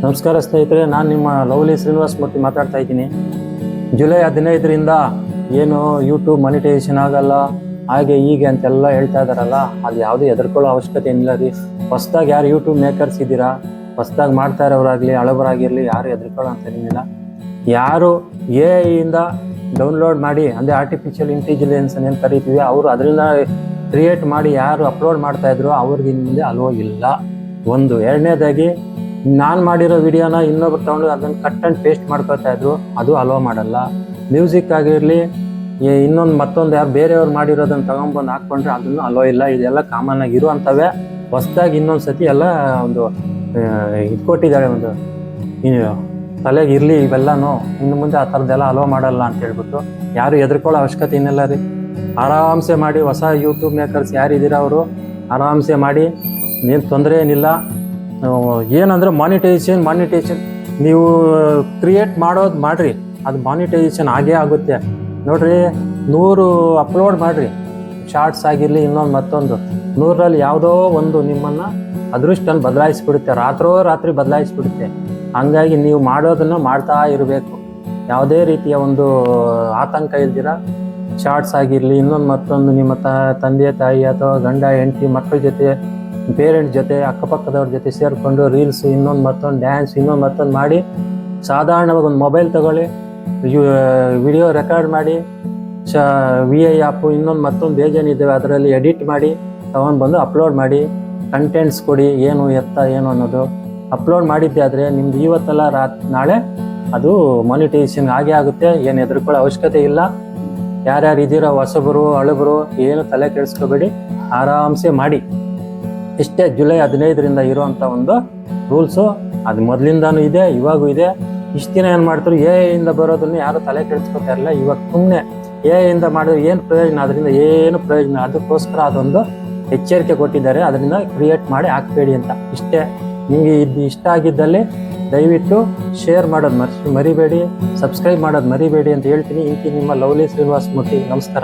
ನಮಸ್ಕಾರ ಸ್ನೇಹಿತರೆ, ನಾನು ನಿಮ್ಮ ಲವ್ಲಿ ಶ್ರೀನಿವಾಸ್ ಮೂರ್ತಿ ಮಾತಾಡ್ತಾ ಇದ್ದೀನಿ. ಜುಲೈ 15ರಿಂದ ಏನು ಯೂಟ್ಯೂಬ್ ಮಾನಿಟೈಸೇಷನ್ ಆಗಲ್ಲ ಹಾಗೆ ಹೀಗೆ ಅಂತೆಲ್ಲ ಹೇಳ್ತಾ ಇದ್ದಾರಲ್ಲ, ಅದು ಯಾವುದೇ ಹೆದರ್ಕೊಳ್ಳೋ ಅವಶ್ಯಕತೆ ಇಲ್ಲ ರೀ. ಹೊಸ್ದಾಗಿ ಯಾರು ಯೂಟ್ಯೂಬ್ ಮೇಕರ್ಸ್ ಇದ್ದೀರಾ, ಹೊಸ್ದಾಗಿ ಮಾಡ್ತಾ ಇರೋರಾಗಲಿ ಹಳಬರಾಗಿರಲಿ, ಯಾರು ಹೆದರ್ಕೊಳ್ಳೋ ಅಂತ ಏನಿಲ್ಲ. ಯಾರು AI ಡೌನ್ಲೋಡ್ ಮಾಡಿ, ಅಂದರೆ ಆರ್ಟಿಫಿಷಿಯಲ್ ಇಂಟೆಲಿಜೆನ್ಸ್ ಏನು ಕರಿತೀವಿ, ಅವರು ಅದರಿಂದ ಕ್ರಿಯೇಟ್ ಮಾಡಿ ಯಾರು ಅಪ್ಲೋಡ್ ಮಾಡ್ತಾಯಿದ್ರು ಅವ್ರಿಗೆ ಮುಂದೆ ಅಲೋಗಿಲ್ಲ. ಒಂದು. ಎರಡನೇದಾಗಿ, ನಾನು ಮಾಡಿರೋ ವಿಡಿಯೋನ ಇನ್ನೊಬ್ರು ತೊಗೊಂಡು ಅದನ್ನು ಕಟ್ ಆ್ಯಂಡ್ ಪೇಸ್ಟ್ ಮಾಡ್ಕೊತಾ ಇದ್ರು, ಅದು ಅಲೋ ಮಾಡಲ್ಲ. ಮ್ಯೂಸಿಕ್ ಆಗಿರಲಿ, ಮತ್ತೊಂದು ಯಾರು ಬೇರೆಯವ್ರು ಮಾಡಿರೋದನ್ನು ತೊಗೊಂಬಂದು ಹಾಕ್ಕೊಂಡ್ರೆ ಅದನ್ನು ಅಲೋ ಇಲ್ಲ. ಇದೆಲ್ಲ ಕಾಮನ್ ಆಗಿ ಇರುವಂಥವೇ. ಹೊಸ್ದಾಗಿ ಇನ್ನೊಂದು ಸತಿ ಎಲ್ಲ ಒಂದು ಇದು ಕೊಟ್ಟಿದ್ದಾರೆ, ಒಂದು ತಲೆಗೆ ಇರಲಿ ಇವೆಲ್ಲನೂ. ಇನ್ನು ಮುಂದೆ ಆ ಥರದ್ದೆಲ್ಲ ಅಲೋ ಮಾಡಲ್ಲ ಅಂತ ಹೇಳ್ಬಿಟ್ಟು ಯಾರು ಹೆದರ್ಕೊಳ್ಳೋ ಅವಶ್ಯಕತೆ ಇನ್ನೆಲ್ಲ ರೀ. ಆರಾಮ್ಸೆ ಮಾಡಿ. ಹೊಸ ಯೂಟ್ಯೂಬ್ ಮೇಕರ್ಸ್ ಯಾರಿದ್ದೀರ ಅವರು ಆರಾಮ್ಸೆ ಮಾಡಿ, ಏನು ತೊಂದರೆ ಏನಿಲ್ಲ. ಏನಂದರೆ ಮಾನಿಟೈಸೇಷನ್ ನೀವು ಕ್ರಿಯೇಟ್ ಮಾಡೋದು ಮಾಡಿರಿ, ಅದು ಮಾನಿಟೈಸೇಷನ್ ಆಗೇ ಆಗುತ್ತೆ ನೋಡಿರಿ. 100 ಅಪ್ಲೋಡ್ ಮಾಡಿರಿ, ಶಾರ್ಟ್ಸ್ ಆಗಿರಲಿ ಮತ್ತೊಂದು 100ರಲ್ಲಿ ಯಾವುದೋ ಒಂದು ನಿಮ್ಮನ್ನು ಅದೃಷ್ಟನ್ನು ಬದಲಾಯಿಸಿಬಿಡುತ್ತೆ, ರಾತ್ರಿ ಬದಲಾಯಿಸಿಬಿಡುತ್ತೆ. ಹಂಗಾಗಿ ನೀವು ಮಾಡೋದನ್ನು ಮಾಡ್ತಾ ಇರಬೇಕು. ಯಾವುದೇ ರೀತಿಯ ಒಂದು ಆತಂಕ ಇಲ್ದಿರ ಶಾರ್ಟ್ಸ್ ಆಗಿರಲಿ, ಮತ್ತೊಂದು ನಿಮ್ಮ ತಂದೆ ತಾಯಿ ಅಥವಾ ಗಂಡ ಹೆಂಡತಿ ಮಕ್ಕಳ ಜೊತೆ, ಪೇರೆಂಟ್ಸ್ ಜೊತೆ, ಅಕ್ಕಪಕ್ಕದವ್ರ ಜೊತೆ ಸೇರಿಕೊಂಡು ರೀಲ್ಸ್ ಮತ್ತೊಂದು ಡ್ಯಾನ್ಸ್ ಮತ್ತೊಂದು ಮಾಡಿ, ಸಾಧಾರಣವಾಗಿ ಒಂದು ಮೊಬೈಲ್ ತಗೊಳ್ಳಿ, ವಿಡಿಯೋ ರೆಕಾರ್ಡ್ ಮಾಡಿ, VI ಆ್ಯಪು ಮತ್ತೊಂದು ಬೇಜಾನಿದ್ದಾವೆ, ಅದರಲ್ಲಿ ಎಡಿಟ್ ಮಾಡಿ ತಗೊಂಡ್ಬಂದು ಅಪ್ಲೋಡ್ ಮಾಡಿ, ಕಂಟೆಂಟ್ಸ್ ಕೊಡಿ, ಏನು ಅನ್ನೋದು ಅಪ್ಲೋಡ್ ಮಾಡಿದ್ದೆ ಆದರೆ ನಿಮ್ದು ಇವತ್ತಲ್ಲ ನಾಳೆ ಅದು ಮಾನಿಟೈಸೇಷನ್ ಆಗೇ ಆಗುತ್ತೆ. ಏನು ಹೆದರ್ಕೊಳ್ಳೋ ಅವಶ್ಯಕತೆ ಇಲ್ಲ. ಯಾರ್ಯಾರು ಇದ್ದೀರೋ ಹೊಸಬರು ಹಳಬರು ಏನು ತಲೆ ಕೆಡಿಸ್ಕೋಬೇಡಿ, ಆರಾಮ್ಸೆ ಮಾಡಿ. ಇಷ್ಟೇ ಜುಲೈ 15ರಿಂದ ಇರೋವಂಥ ಒಂದು ರೂಲ್ಸು. ಅದು ಮೊದಲಿಂದಾನು ಇದೆ, ಇವಾಗೂ ಇದೆ. ಇಷ್ಟು ದಿನ ಏನು ಮಾಡ್ತಾರೆ, AI ಬರೋದನ್ನು ಯಾರು ತಲೆ ಕೆಡಿಸ್ಕೊತಾ ಇರಲಿಲ್ಲ. ಇವಾಗ ಸುಮ್ಮನೆ AI ಮಾಡಿದ್ರೆ ಏನು ಪ್ರಯೋಜನ, ಅದರಿಂದ ಏನು ಪ್ರಯೋಜನ. ಅದಕ್ಕೋಸ್ಕರ ಅದೊಂದು ಎಚ್ಚರಿಕೆ ಕೊಟ್ಟಿದ್ದಾರೆ, ಅದರಿಂದ ಕ್ರಿಯೇಟ್ ಮಾಡಿ ಹಾಕಬೇಡಿ ಅಂತ. ಇಷ್ಟೇ. ನಿಮಗೆ ಇದು ಇಷ್ಟ ಆಗಿದ್ದಲ್ಲಿ ದಯವಿಟ್ಟು ಶೇರ್ ಮಾಡೋದು ಮರಿಬೇಡಿ, ಸಬ್ಸ್ಕ್ರೈಬ್ ಮಾಡೋದು ಮರಿಬೇಡಿ ಅಂತ ಹೇಳ್ತೀನಿ. ಇಂಕಿ ನಿಮ್ಮ ಲವ್ಲಿ ಶ್ರೀನಿವಾಸ್ ಮೂರ್ತಿ. ನಮಸ್ಕಾರ.